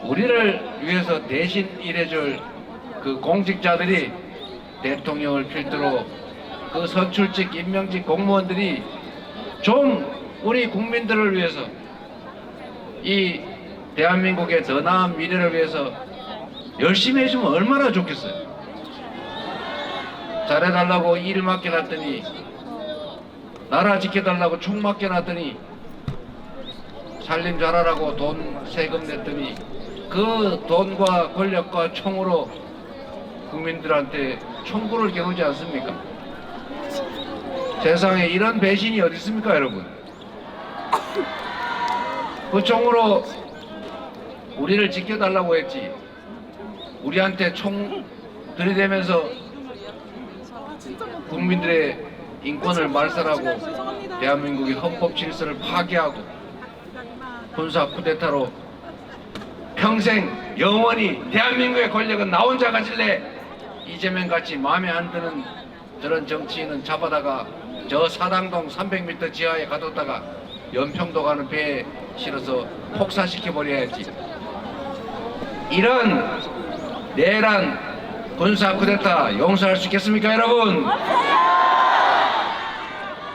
우리를 위해서 대신 일해줄 그 공직자들이 대통령을 필두로 그 선출직, 임명직 공무원들이 좀 우리 국민들을 위해서 이 대한민국의 더 나은 미래를 위해서 열심히 해주면 얼마나 좋겠어요. 잘해달라고 일 맡겨놨더니 나라 지켜달라고 총 맡겨놨더니 살림 잘하라고 돈 세금 냈더니 그 돈과 권력과 총으로 국민들한테 총구를 겨누지 않습니까? 세상에 이런 배신이 어디 있습니까, 여러분? 그 총으로 우리를 지켜달라고 했지. 우리한테 총 들이대면서 국민들의 인권을 말살하고 대한민국의 헌법 질서를 파괴하고 군사 쿠데타로 평생 영원히 대한민국의 권력은 나 혼자 가질래, 이재명같이 마음에 안 드는 저런 정치인은 잡아다가 저 사당동 300m 지하에 가뒀다가 연평도 가는 배에 실어서 폭사시켜버려야지. 이런 내란 군사 쿠데타 용서할 수 있겠습니까, 여러분?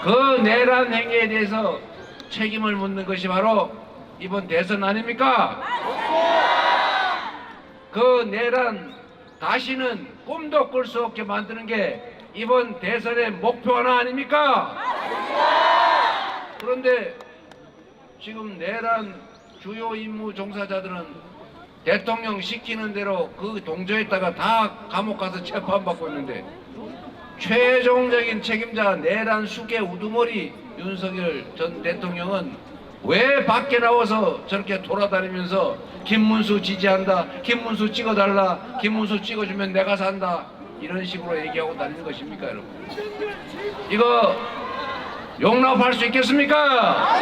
그 내란 행위에 대해서 책임을 묻는 것이 바로 이번 대선 아닙니까? 그 내란 다시는 꿈도 꿀 수 없게 만드는 게 이번 대선의 목표 하나 아닙니까? 그런데 지금 내란 주요 임무 종사자들은 대통령 시키는 대로 그 동조했다가 다 감옥 가서 재판받고 있는데 최종적인 책임자 내란 수계 우두머리 윤석열 전 대통령은 왜 밖에 나와서 저렇게 돌아다니면서 김문수 지지한다, 김문수 찍어달라, 김문수 찍어주면 내가 산다, 이런 식으로 얘기하고 다니는 것입니까, 여러분? 이거 용납할 수 있겠습니까?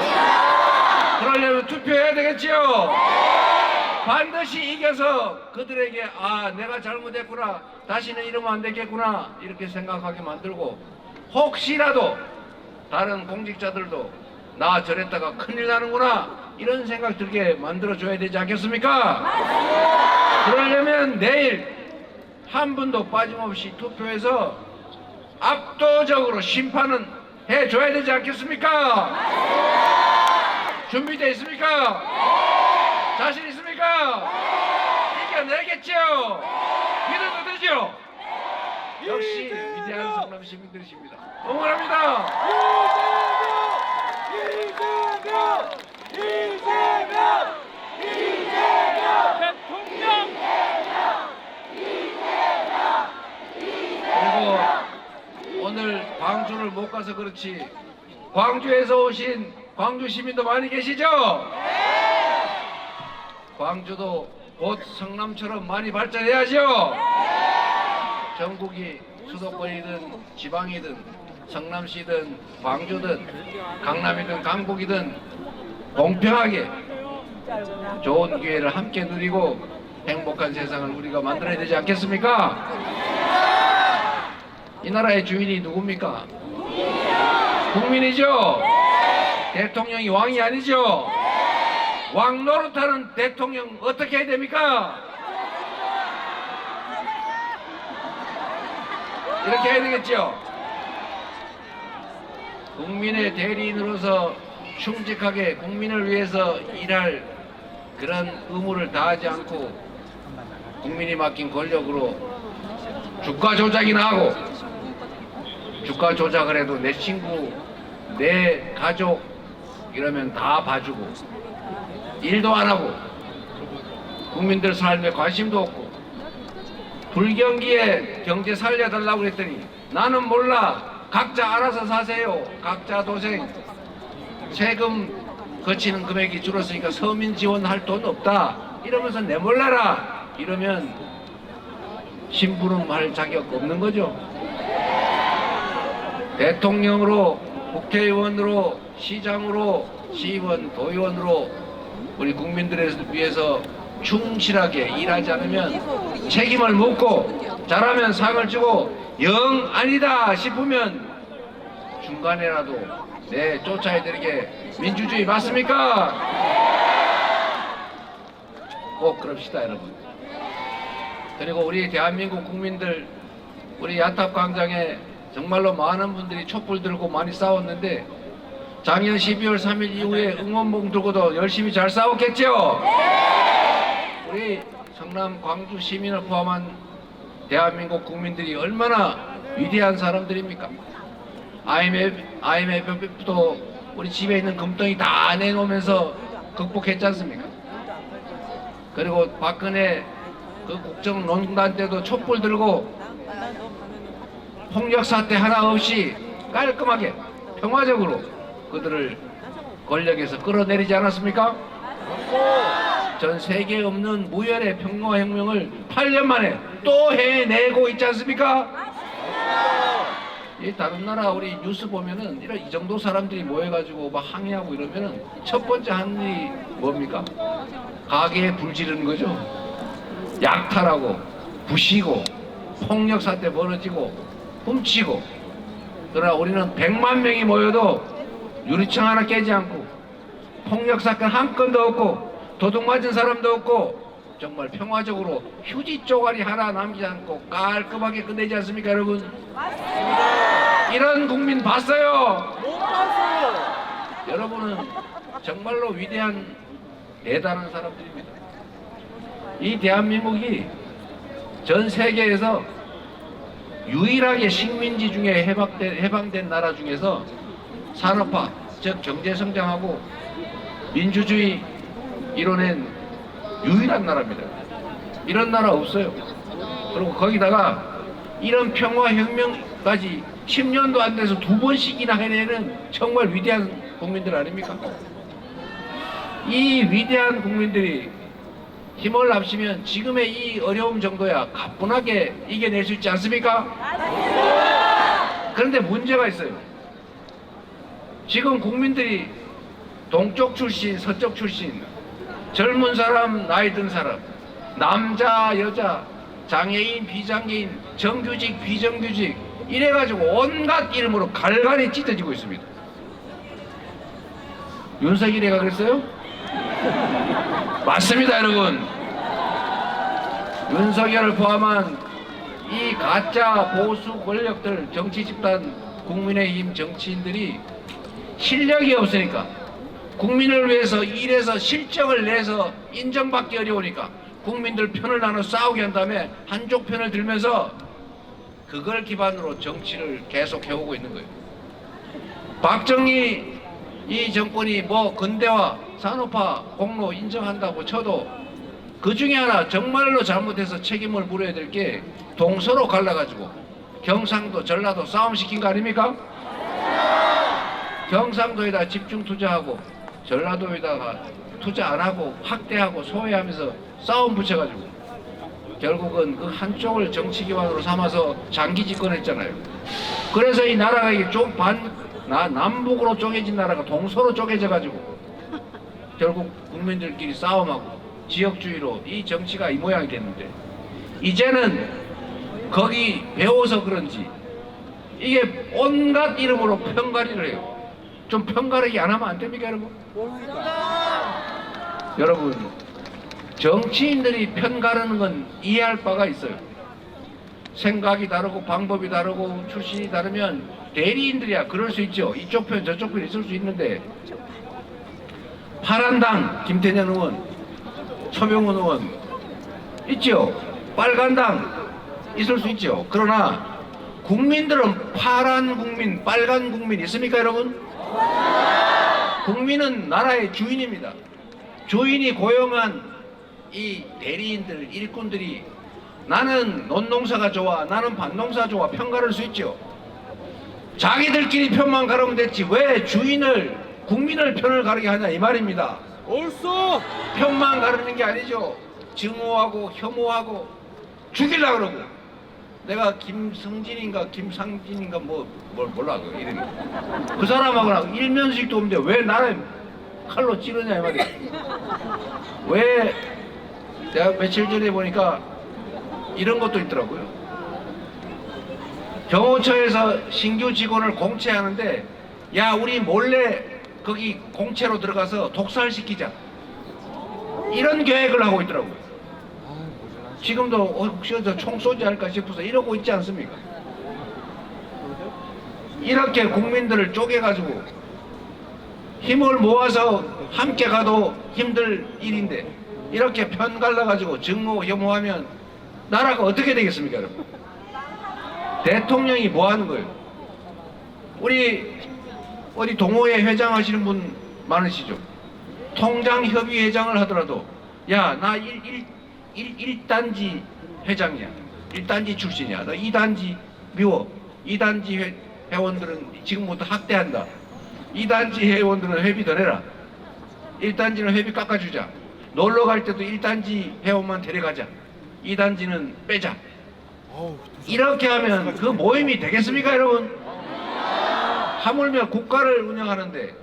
그러려면 투표해야 되겠지요? 반드시 이겨서 그들에게 아, 내가 잘못했구나, 다시는 이러면 안 되겠구나, 이렇게 생각하게 만들고, 혹시라도 다른 공직자들도 나 저랬다가 큰일 나는구나, 이런 생각 들게 만들어줘야 되지 않겠습니까? 그러려면 내일 한 분도 빠짐없이 투표해서 압도적으로 심판은 해줘야 되지 않겠습니까? 준비되어 있습니까? 자신 있습니까? 이겨내겠죠? 믿어도 되죠? 역시 위대한 성남 시민들이십니다. 응원합니다. 이재명 대통령. 그리고 오늘 광주를 못 가서 그렇지 광주에서 오신 광주 시민도 많이 계시죠? 광주도 곧 성남처럼 많이 발전해야죠? 전국이 수도권이든 지방이든 성남시든 광주든 강남이든 강북이든 공평하게 좋은 기회를 함께 누리고 행복한 세상을 우리가 만들어야 되지 않겠습니까? 이 나라의 주인이 누굽니까? 국민이죠? 대통령이 왕이 아니죠? 왕 노릇하는 대통령 어떻게 해야 됩니까? 이렇게 해야 되겠죠? 국민의 대리인으로서 충직하게 국민을 위해서 일할 그런 의무를 다하지 않고 국민이 맡긴 권력으로 주가 조작이나 하고, 주가 조작을 해도 내 친구, 내 가족 이러면 다 봐주고 일도 안 하고 국민들 삶에 관심도 없고, 불경기에 경제 살려달라고 했더니 나는 몰라, 각자 알아서 사세요, 각자 도생, 세금 거치는 금액이 줄었으니까 서민 지원할 돈 없다 이러면서 내몰라라 이러면 심부름할 자격 없는 거죠. 대통령으로, 국회의원으로, 시장으로, 시의원, 도의원으로 우리 국민들을 위해서 충실하게 일하지 않으면 책임을 묻고 잘하면 상을 주고 영 아니다 싶으면 중간에라도 쫓아야 되는 게 민주주의 맞습니까? 꼭 그럽시다 여러분. 그리고 우리 대한민국 국민들, 우리 야탑광장에 정말로 많은 분들이 촛불 들고 많이 싸웠는데 작년 12월 3일 이후에 응원봉 들고도 열심히 잘 싸웠겠죠? 우리 성남 광주 시민을 포함한 대한민국 국민들이 얼마나 위대한 사람들입니까? IMF도 우리 집에 있는 금덩이 다 내놓으면서 극복했지 않습니까? 그리고 박근혜 그 국정농단 때도 촛불 들고 폭력 사태 하나 없이 깔끔하게 평화적으로 그들을 권력에서 끌어내리지 않았습니까? 전 세계에 없는 무혈의 평화혁명을 8년 만에 또 해내고 있지 않습니까? 이 다른 나라 우리 뉴스 보면은 이런 이 정도 사람들이 모여가지고 막 항의하고 이러면은 첫 번째 하는 일이 뭡니까? 가게에 불 지르는 거죠. 약탈하고 부시고 폭력 사태 벌어지고 훔치고. 그러나 우리는 100만 명이 모여도 유리창 하나 깨지 않고 폭력 사건 한 건도 없고 도둑 맞은 사람도 없고 정말 평화적으로 휴지 쪼가리 하나 남기지 않고 깔끔하게 끝내지 않습니까 여러분? 맞습니다. 이런 국민 봤어요? 못 봤어요. 여러분은 정말로 위대한 대단한 사람들입니다. 이 대한민국이 전 세계에서 유일하게 식민지 중에 해방된 나라 중에서 산업화, 즉 경제성장하고 민주주의 이뤄낸 유일한 나라입니다. 이런 나라 없어요. 그리고 거기다가 이런 평화혁명까지 10년도 안 돼서 2번씩이나 해내는 정말 위대한 국민들 아닙니까? 이 위대한 국민들이 힘을 합치면 지금의 이 어려움 정도야 가뿐하게 이겨낼 수 있지 않습니까? 그런데 문제가 있어요. 지금 국민들이 동쪽 출신, 서쪽 출신, 젊은 사람, 나이 든 사람, 남자, 여자, 장애인, 비장애인, 정규직, 비정규직 이래가지고 온갖 이름으로 갈갈이 찢어지고 있습니다. 윤석열이가 그랬어요? 맞습니다 여러분. 윤석열을 포함한 이 가짜 보수 권력들, 정치 집단, 국민의힘 정치인들이 실력이 없으니까 국민을 위해서 일해서 실적을 내서 인정받기 어려우니까 국민들 편을 나눠 싸우게 한 다음에 한쪽 편을 들면서 그걸 기반으로 정치를 계속 해오고 있는 거예요. 박정희 이 정권이 뭐 근대화, 산업화, 공로 인정한다고 쳐도 그 중에 하나 정말로 잘못해서 책임을 물어야 될 게 동서로 갈라가지고 경상도, 전라도 싸움 시킨 거 아닙니까? 경상도에다 집중 투자하고 전라도에다가 투자 안 하고 확대하고 소외하면서 싸움 붙여가지고 결국은 그 한쪽을 정치 기반으로 삼아서 장기 집권했잖아요. 그래서 이 나라가 이게 남북으로 쪼개진 나라가 동서로 쪼개져가지고 결국 국민들끼리 싸움하고 지역주의로 이 정치가 이 모양이 됐는데 이제는 거기 배워서 그런지 이게 온갖 이름으로 편가리를 해요. 좀 편가르기 안 하면 안 됩니까 여러분? 여러분 정치인들이 편가르는 건 이해할 바가 있어요. 생각이 다르고 방법이 다르고 출신이 다르면 대리인들이야 그럴 수 있죠. 이쪽 편 저쪽 편 있을 수 있는데 파란당 김태년 의원, 초명훈 의원 있죠. 빨간당 있을 수 있죠. 그러나 국민들은 파란 국민, 빨간 국민 있습니까 여러분? 국민은 나라의 주인입니다. 주인이 고용한 이 대리인들, 일꾼들이 나는 논농사가 좋아, 나는 밭농사 좋아 편가를 수 있죠. 자기들끼리 편만 가르면 됐지 왜 주인을, 국민을 편을 가르게 하냐 이 말입니다. 옳소. 편만 가르는 게 아니죠. 증오하고 혐오하고 죽이려고 그러고. 내가 김성진인가 김상진인가 뭘 몰라 그 이름이. 그 사람하고는 일면식도 없는데 왜 나를 칼로 찌르냐 이 말이야. 왜 내가 며칠 전에 보니까 이런 것도 있더라고요. 경호처에서 신규 직원을 공채하는데 야 우리 몰래 거기 공채로 들어가서 독살시키자. 이런 계획을 하고 있더라고요. 지금도 혹시 어디서 총 쏘지 않을까 싶어서 이러고 있지 않습니까? 이렇게 국민들을 쪼개가지고 힘을 모아서 함께 가도 힘들 일인데 이렇게 편 갈라가지고 증오 혐오하면 나라가 어떻게 되겠습니까, 여러분? 대통령이 뭐 하는 거예요? 우리 어디 동호회 회장 하시는 분 많으시죠? 통장협의회장을 하더라도 야, 나 1단지 회장이야. 1단지 출신이야. 너 2단지 미워. 2단지 회원들은 지금부터 학대한다. 2단지 회원들은 회비 더 내라. 1단지는 회비 깎아주자. 놀러 갈 때도 1단지 회원만 데려가자. 2단지는 빼자. 이렇게 하면 그 모임이 되겠습니까, 여러분? 하물며 국가를 운영하는데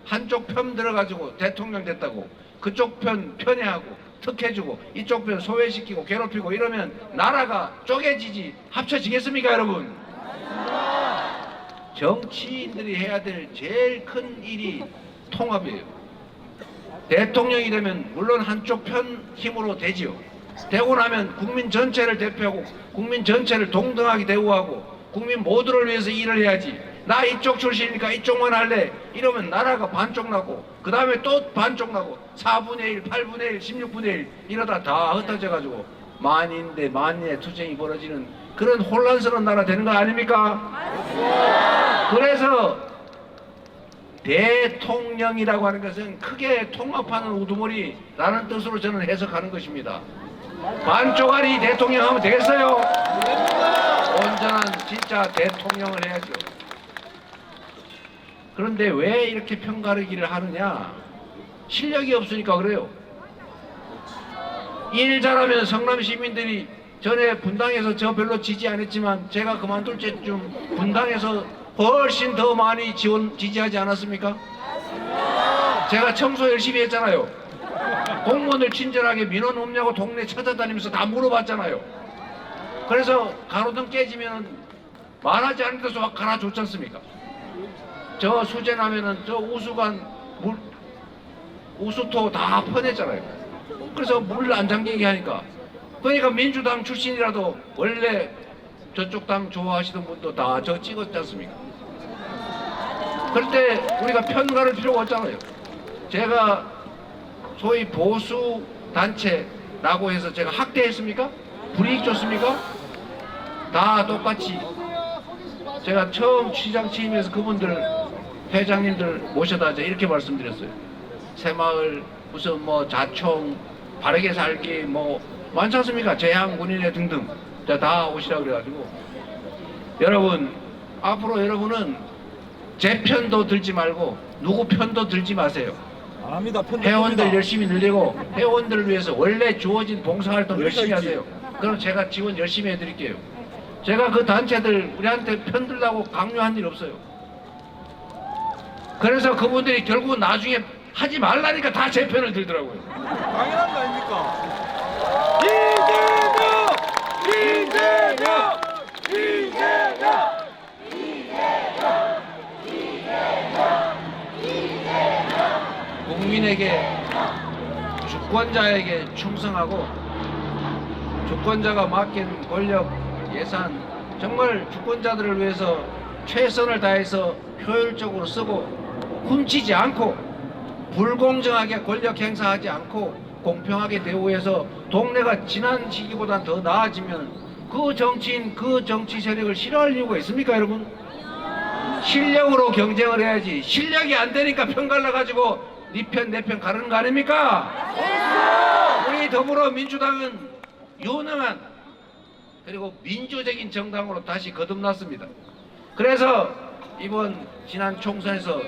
한쪽 편 들어가지고 대통령 됐다고 그쪽 편 편애하고 특혜주고 이쪽 편 소외시키고 괴롭히고 이러면 나라가 쪼개지지 합쳐지겠습니까, 여러분? 정치인들이 해야 될 제일 큰 일이 통합이에요. 대통령이 되면 물론 한쪽 편 힘으로 되지요. 되고 나면 국민 전체를 대표하고 국민 전체를 동등하게 대우하고 국민 모두를 위해서 일을 해야지. 나 이쪽 출신이니까 이쪽만 할래. 이러면 나라가 반쪽 나고 그 다음에 또 반쪽 나고 4분의 1, 8분의 1, 16분의 1 이러다 다 흩어져 가지고 만인대 만인의 투쟁이 벌어지는 그런 혼란스러운 나라 되는 거 아닙니까? 그래서 대통령이라고 하는 것은 크게 통합하는 우두머리라는 뜻으로 저는 해석하는 것입니다. 반쪽알이 대통령 하면 되겠어요? 온전한 진짜 대통령을 해야죠. 그런데 왜 이렇게 편가르기를 하느냐? 실력이 없으니까 그래요. 일 잘하면 성남 시민들이 전에 분당에서 저 별로 지지 안 했지만 제가 그만둘 때쯤 분당에서 훨씬 더 많이 지지하지 않았습니까? 제가 청소 열심히 했잖아요. 공무원들 친절하게 민원 없냐고 동네 찾아다니면서 다 물어봤잖아요. 그래서 가로등 깨지면 말하지 않은 데서 막 갈아줬지 않습니까? 저 수제 나면은 저 우수관 물 우수토 다 퍼냈잖아요. 그래서 물 안 잠기게 하니까. 그러니까 민주당 출신이라도 원래 저쪽 당 좋아하시던 분도 다 저 찍었지 않습니까? 그럴 때 우리가 편가를 필요가 없잖아요. 제가 소위 보수 단체라고 해서 제가 학대했습니까? 불이익 줬습니까? 다 똑같이 제가 처음 시장 취임해서 그분들 회장님들 모셔다 이렇게 말씀드렸어요. 새마을 무슨 뭐 자총 바르게 살기 뭐 많지 않습니까? 재향군인회 등등 다 오시라 그래가지고 여러분 앞으로 여러분은 제 편도 들지 말고 누구 편도 들지 마세요. 회원들 열심히 늘리고 회원들을 위해서 원래 주어진 봉사활동 열심히 하세요. 그럼 제가 지원 열심히 해드릴게요. 제가 그 단체들 우리한테 편들라고 강요한 일 없어요. 그래서 그분들이 결국 나중에 하지 말라니까 다 제 편을 들더라고요. 당연한 거 아닙니까? 국민에게 주권자에게 충성하고 주권자가 맡긴 권력 예산 정말 주권자들을 위해서 최선을 다해서 효율적으로 쓰고 훔치지 않고 불공정하게 권력 행사하지 않고 공평하게 대우해서 동네가 지난 시기보다 더 나아지면 그 정치인 그 정치 세력을 싫어할 이유가 있습니까, 여러분? 실력으로 경쟁을 해야지. 실력이 안 되니까 편 갈라가지고 네 편 내 편 가르는 거 아닙니까? 우리 더불어민주당은 유능한 그리고 민주적인 정당으로 다시 거듭났습니다. 그래서 이번 지난 총선에서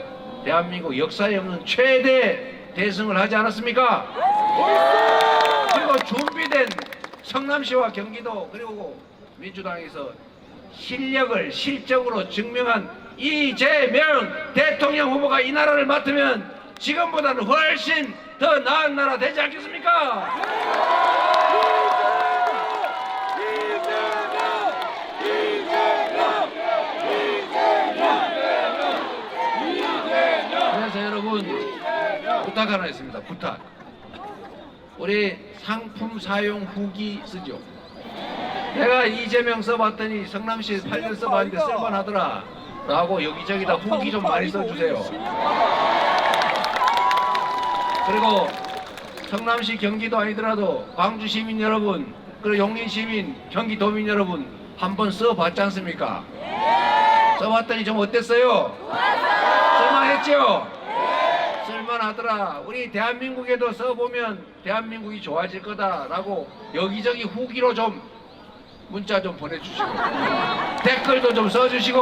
대한민국 역사에 없는 최대 대승을 하지 않았습니까? 그리고 준비된 성남시와 경기도 그리고 민주당에서 실력을 실적으로 증명한 이재명 대통령 후보가 이 나라를 맡으면 지금보다는 훨씬 더 나은 나라 되지 않겠습니까? 그래서 여러분 부탁 하나 있습니다. 부탁. 우리 상품 사용 후기 쓰죠. 내가 이재명 써봤더니 성남시에 8년 써봤는데 쓸만하더라 라고 여기저기다 후기 좀 많이 써주세요. 그리고 성남시 경기도 아니더라도 광주 시민 여러분, 그리고 용인 시민, 경기도민 여러분 한번 써봤지 않습니까? 써봤더니 좀 어땠어요? 쓸만했죠? 쓸만하더라. 우리 대한민국에도 써보면 대한민국이 좋아질 거다라고 여기저기 후기로 좀 문자 좀 보내주시고 댓글도 좀 써주시고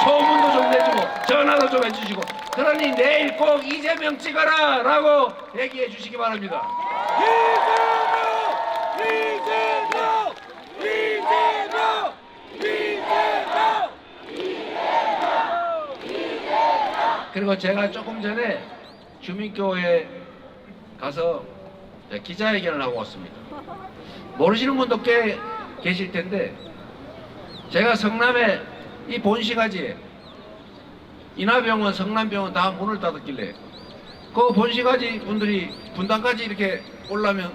소문도 좀 내주고 전화도 좀 해주시고 그러니 내일 꼭 이재명 찍어라 라고 얘기해 주시기 바랍니다. 이재명! 이재명! 이재명! 그리고 제가 조금 전에 주민교회 가서 기자회견을 하고 왔습니다. 모르시는 분도 꽤 계실 텐데 제가 성남에 이 본시가지에 인하병원, 성남병원 다 문을 닫았길래 그 본시가지 분들이 분당까지 이렇게 오려면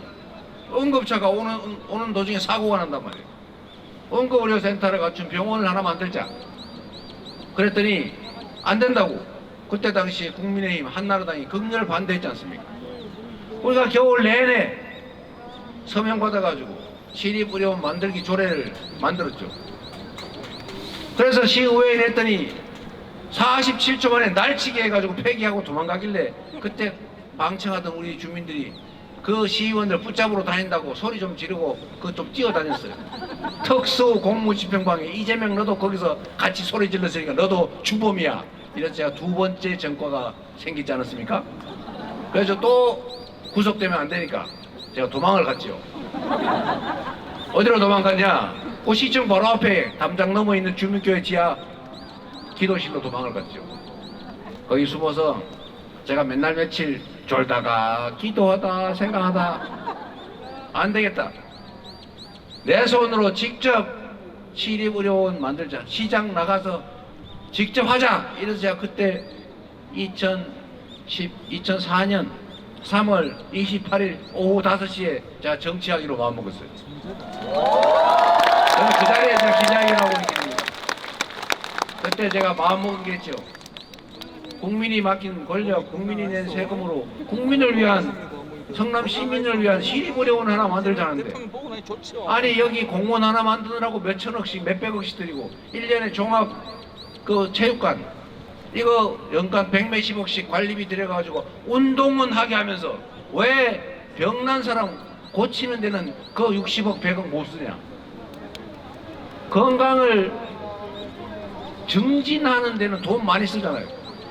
응급차가 오는 도중에 사고가 난단 말이에요. 응급의료센터를 갖춘 병원을 하나 만들자. 그랬더니 안 된다고. 그때 당시 국민의힘, 한나라당이 극렬 반대했지 않습니까? 우리가 겨울 내내 서명 받아가지고 시립의료원 만들기 조례를 만들었죠. 그래서 시의회에 냈더니 47초 만에 날치기 해가지고 폐기하고 도망가길래 그때 방청하던 우리 주민들이 그 시의원들 붙잡으러 다닌다고 소리 좀 지르고 그거 좀 뛰어다녔어요. 특수 공무집행방해 이재명 너도 거기서 같이 소리 질렀으니까 너도 주범이야. 이래서 제가 두 번째 전과가 생기지 않았습니까? 그래서 또 구속되면 안 되니까 제가 도망을 갔죠. 어디로 도망갔냐? 그 시청 바로 앞에 담장 넘어 있는 주민교회 지하 기도실로 도망을 갔죠. 거기 숨어서 제가 맨날 며칠 졸다가 기도하다 생각하다 안 되겠다. 내 손으로 직접 시립의료원 만들자. 시장 나가서 직접 하자. 이래서 제가 그때 2004년 3월 28일 오후 5시에 제가 정치하기로 마음먹었어요. 저는 그 자리에 제가 기자회견하고 있습니다. 그때 제가 마음먹은 게 있죠. 국민이 맡긴 권력, 국민이 낸 세금으로 국민을 위한, 성남 시민을 위한 시립의료원 하나 만들자는데 아니 여기 공원 하나 만드느라고 몇천억씩 몇백억씩 들이고 1년에 종합 그 체육관 이거 연간 100몇십억씩 관리비 들여가지고 운동은 하게 하면서 왜 병난 사람 고치는 데는 그 60억 100억 못 쓰냐. 건강을 증진하는 데는 돈 많이 쓰잖아요.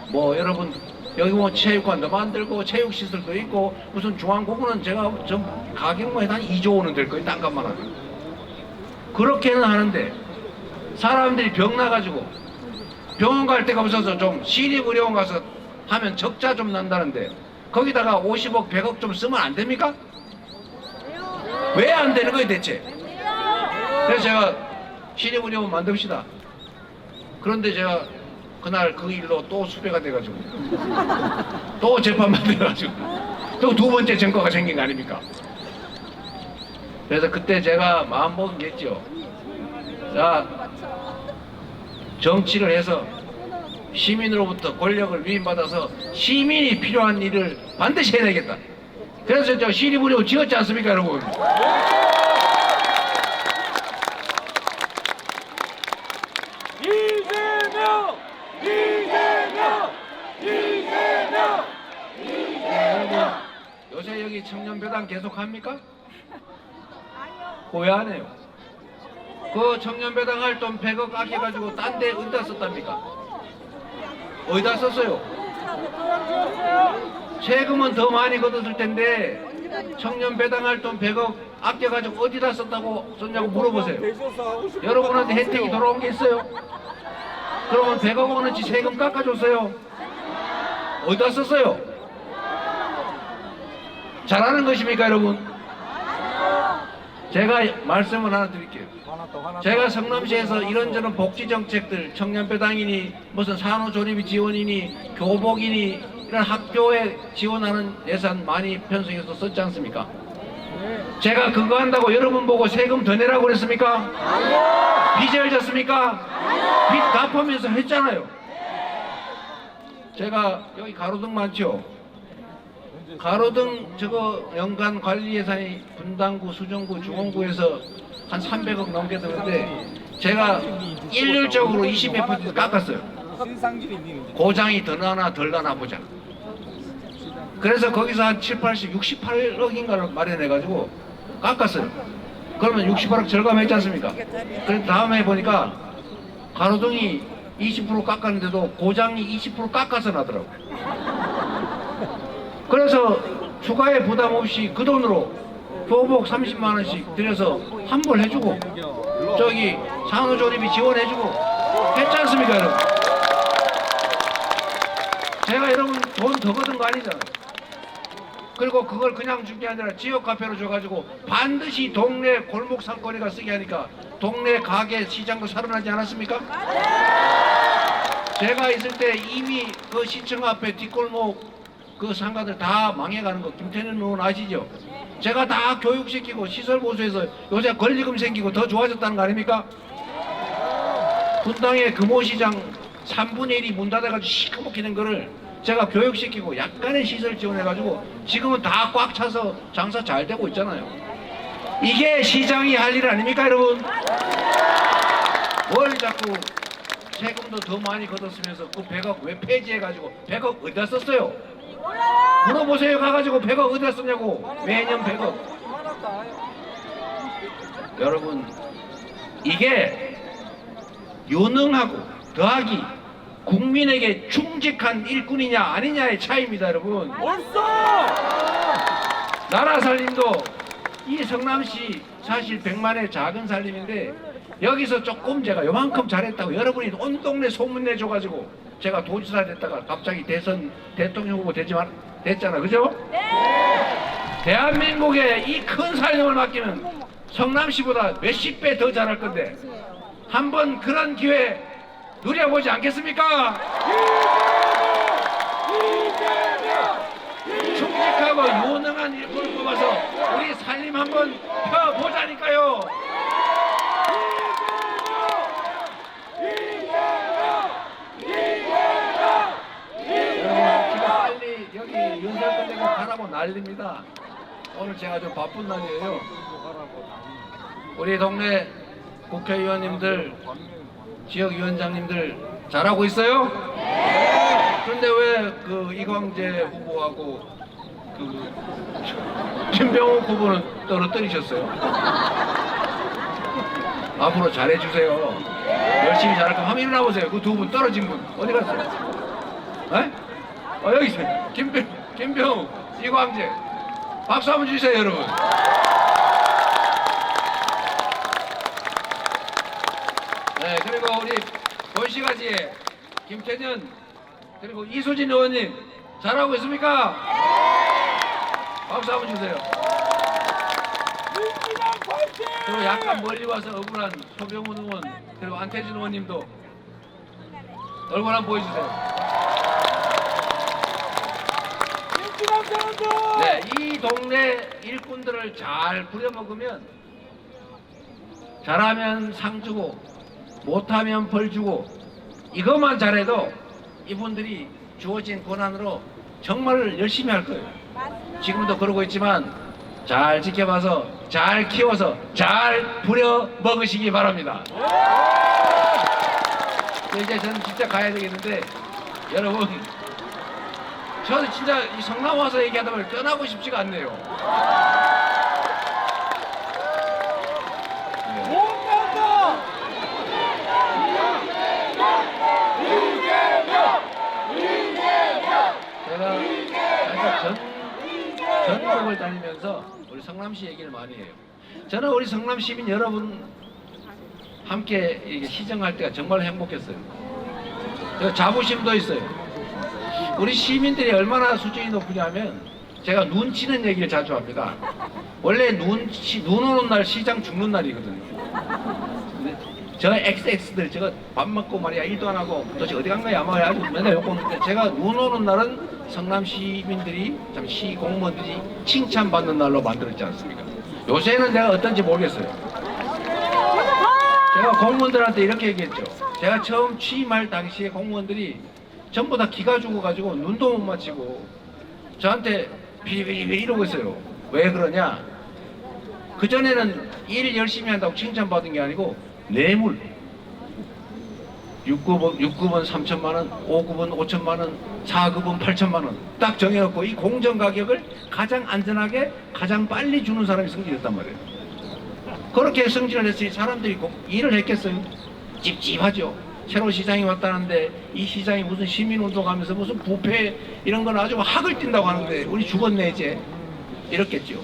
뭐 여러분 여기 뭐 체육관도 만들고 체육시설도 있고 무슨 중앙공원은 제가 좀 가격만 해도 한 2조 원은 될 거예요. 땅값만 하면. 그렇게는 하는데 사람들이 병 나가지고 병원 갈 데가 없어서 좀 시립의료원 가서 하면 적자 좀 난다는데 거기다가 50억 100억 좀 쓰면 안 됩니까? 왜 안 되는 거예요 대체? 그래서 제가 시립의료원 만듭시다. 그런데 제가 그날 그 일로 또 수배가 돼가지고 또 재판만 돼가지고 또 두 번째 전과가 생긴 거 아닙니까? 그래서 그때 제가 마음먹은 게 있죠. 자, 정치를 해서 시민으로부터 권력을 위임받아서 시민이 필요한 일을 반드시 해내겠다. 그래서 저 시립의료원 지었지 않습니까 여러분? 이재명! 이재명! 이재명! 여러분 요새 여기 청년배당 계속 합니까? 왜 안 해요? 그 청년배당 할 돈 100억 아껴가지고 딴 데 어디다 썼답니까? 어디다 썼어요? 세금은 더 많이 걷었을 텐데 청년배당 할 돈 100억 아껴가지고 어디다 썼다고 썼냐고 물어보세요. 여러분한테 혜택이 돌아온 게 있어요? 그러면 100억 원어치 세금 깎아줬어요? 어디다 썼어요? 잘하는 것입니까 여러분? 제가 말씀을 하나 드릴게요. 제가 성남시에서 이런저런 복지정책들 청년배당이니 무슨 산후조리비 지원이니 교복이니 이런 학교에 지원하는 예산 많이 편성해서 썼지 않습니까? 제가 그거 한다고 여러분 보고 세금 더 내라고 그랬습니까? 빚을 졌습니까? 빚 갚으면서 했잖아요. 제가 여기 가로등 많죠? 가로등 저거 연간 관리 예산이 분당구, 수정구, 중원구에서 한 300억 넘게 드는데 제가 일률적으로 20몇 % 깎았어요. 고장이 더 나나 덜 나나 보자. 그래서 거기서 한 7, 80, 68억인가를 마련해가지고 깎았어요. 그러면 68억 절감했지 않습니까? 그래서 다음에 보니까 가로등이 20% 깎았는데도 고장이 20% 깎아서 나더라고요. 그래서 추가에 부담 없이 그 돈으로 교복 30만 원씩 들여서 환불해주고 저기 산후조리비 지원해주고 했지 않습니까, 여러분? 제가 여러분 돈 더 받은 거 아니잖아요. 그리고 그걸 그냥 준 게 아니라 지역 카페로 줘가지고 반드시 동네 골목 상권에가 쓰게 하니까 동네 가게 시장도 살아나지 않았습니까? 제가 있을 때 이미 그 시청 앞에 뒷골목 그 상가들 다 망해가는 거 김태년 의원 아시죠? 제가 다 교육시키고 시설 보수해서 요새 권리금 생기고 더 좋아졌다는 거 아닙니까? 분당의 금호시장 3분의 1이 문 닫아가지고 시커멓게 된 거를 제가 교육시키고 약간의 시설 지원해가지고 지금은 다 꽉 차서 장사 잘 되고 있잖아요. 이게 시장이 할 일 아닙니까, 여러분? 뭘 자꾸 세금도 더 많이 걷었으면서 그 100억 왜 폐지해가지고 100억 어디다 썼어요? 물어보세요. 가가지고 100억 어디다 썼냐고. 매년 100억. 여러분, 이게 유능하고 더하기 국민에게 충직한 일꾼이냐 아니냐의 차이입니다, 여러분. 나라 살림도 이 성남시 사실 100만의 작은 살림인데 여기서 조금 제가 요만큼 잘했다고 여러분이 온 동네 소문내줘가지고 제가 도지사 됐다가 갑자기 대통령 후보 됐잖아, 그죠? 네. 대한민국에 이 큰 살림을 맡기면 성남시보다 몇십 배 더 잘할 건데 한번 그런 기회 누려보지 않겠습니까? 충직하고 유능한 일꾼을 뽑아서 우리 살림 한번 펴보자니까요. 여러분, 제가 빨리 여기 윤석 끝내고 가라고 난립니다. 오늘 제가 좀 바쁜 날이에요. 우리 동네 국회의원님들, 지역위원장님들 잘하고 있어요? 그런데 왜 그 이광재 후보하고 그 김병욱 후보는 떨어뜨리셨어요? 앞으로 잘해주세요. 열심히 잘할 거면 한번 일어나 보세요. 그 두 분 떨어진 분 어디 갔어요? 에? 여기 있어요. 김병욱, 이광재. 박수 한번 주세요, 여러분. 네, 그리고 우리 본시가지의 김태년 그리고 이수진 의원님 잘하고 있습니까? 박수 한번 주세요. 그리고 약간 멀리 와서 억울한 소병훈 의원 그리고 안태진 의원님도 얼굴 한번 보여주세요. 네, 이 동네 일꾼들을 잘 부려먹으면 잘하면 상 주고 못하면 벌 주고 이것만 잘해도 이분들이 주어진 권한으로 정말 열심히 할 거예요. 지금도 그러고 있지만 잘 지켜봐서 잘 키워서 잘 부려 먹으시기 바랍니다. 이제 저는 진짜 가야 되겠는데 여러분 저는 진짜 이 성남 와서 얘기하다 보면 떠나고 싶지가 않네요. 제가 전국을 다니면서 우리 성남시 얘기를 많이 해요. 저는 우리 성남 시민 여러분 함께 시정할 때가 정말 행복했어요. 자부심도 있어요. 우리 시민들이 얼마나 수준이 높으냐면 제가 눈 치는 얘기를 자주 합니다. 원래 눈 오는 날 시장 죽는 날이거든요. 저 XX들 저거 밥 먹고 말이야 일도 안 하고 도대체 어디 간 거야 아마 아주 맨날 욕먹는데 제가 눈 오는 날은 성남 시민들이 참 시 공무원들이 칭찬받는 날로 만들었지 않습니까? 요새는 내가 어떤지 모르겠어요. 제가 공무원들한테 이렇게 얘기했죠. 제가 처음 취임할 당시에 공무원들이 전부 다 기가 죽어가지고 눈도 못 맞히고 저한테 비리비리 이러고 있어요. 왜 그러냐? 그전에는 일 열심히 한다고 칭찬받은 게 아니고 뇌물 6급은 3천만 원, 5급은 5천만 원, 4급은 8천만 원 딱 정해놓고 이 공정 가격을 가장 안전하게 가장 빨리 주는 사람이 승진했단 말이에요. 그렇게 승진을 했으니 사람들이 일을 했겠어요? 찝찝하죠. 새로운 시장이 왔다는데 이 시장이 무슨 시민운동하면서 무슨 부패 이런 건 아주 학을 띈다고 하는데 우리 죽었네 이제 이렇겠죠.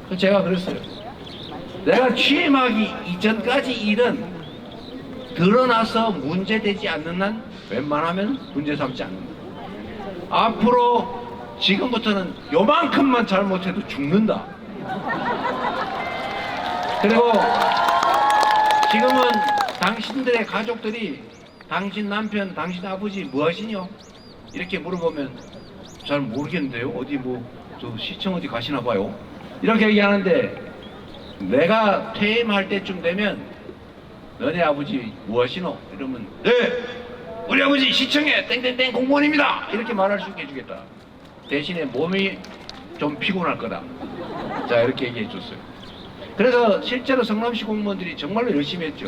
그래서 제가 그랬어요. 내가 취임하기 이전까지 일은 드러나서 문제되지 않는 한 웬만하면 문제 삼지 않는다. 앞으로 지금부터는 요만큼만 잘못해도 죽는다. 그리고 지금은 당신들의 가족들이 당신 남편, 당신 아버지 뭐 하시냐? 이렇게 물어보면 잘 모르겠는데요. 어디 저 시청 어디 가시나 봐요. 이렇게 얘기하는데 내가 퇴임할 때쯤 되면 너네 아버지 뭐 하시노? 이러면 네! 우리 아버지 시청에 땡땡땡 공무원입니다! 이렇게 말할 수 있게 해주겠다. 대신에 몸이 좀 피곤할 거다. 자 이렇게 얘기해 줬어요. 그래서 실제로 성남시 공무원들이 정말로 열심히 했죠.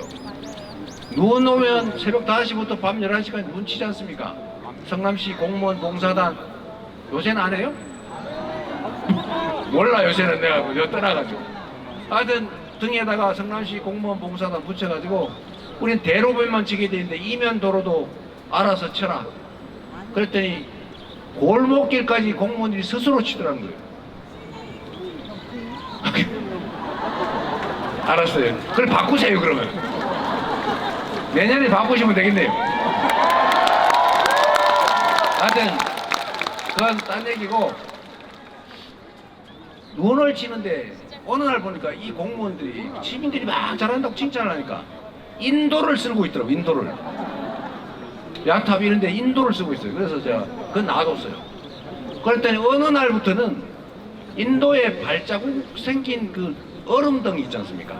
눈 오면 새벽 5시부터 밤 11시까지 눈 치지 않습니까? 성남시 공무원 봉사단 요새는 안 해요? 몰라 요새는 내가 떠나가지고 하여튼 등에다가 성남시 공무원 봉사단 붙여가지고 우린 대로변만 치게 되는데 이면 도로도 알아서 쳐라. 그랬더니 골목길까지 공무원들이 스스로 치더라는 거예요. 알았어요. 그걸 바꾸세요 그러면. 내년에 바꾸시면 되겠네요. 하여튼 그건 딴 얘기고 눈을 치는데 어느 날 보니까 이 공무원들이 시민들이 막 잘한다고 칭찬을 하니까 인도를 쓰고 있더라고. 인도를 야탑 이런데 인도를 쓰고 있어요. 그래서 제가 그건 놔뒀어요. 그랬더니 어느 날부터는 인도에 발자국 생긴 그 얼음덩이 있지 않습니까?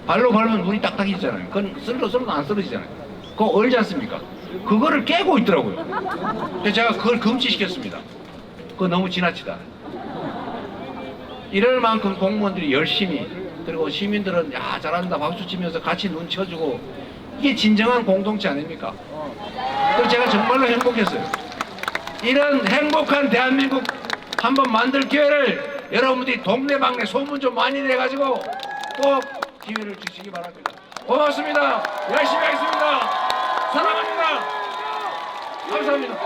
발로 밟으면 눈이 딱딱해지잖아요. 그건 쓸어도 안 쓰러지잖아요. 그거 얼지 않습니까? 그거를 깨고 있더라고요. 그래서 제가 그걸 금지시켰습니다. 그거 너무 지나치다. 이럴 만큼 공무원들이 열심히, 그리고 시민들은 야 잘한다 박수 치면서 같이 눈 쳐주고, 이게 진정한 공동체 아닙니까? 그래서 제가 정말로 행복했어요. 이런 행복한 대한민국 한번 만들 기회를 여러분들이 동네방네 소문 좀 많이 내가지고 꼭 기회를 주시기 바랍니다. 고맙습니다. 열심히 하겠습니다. 사랑합니다. 감사합니다.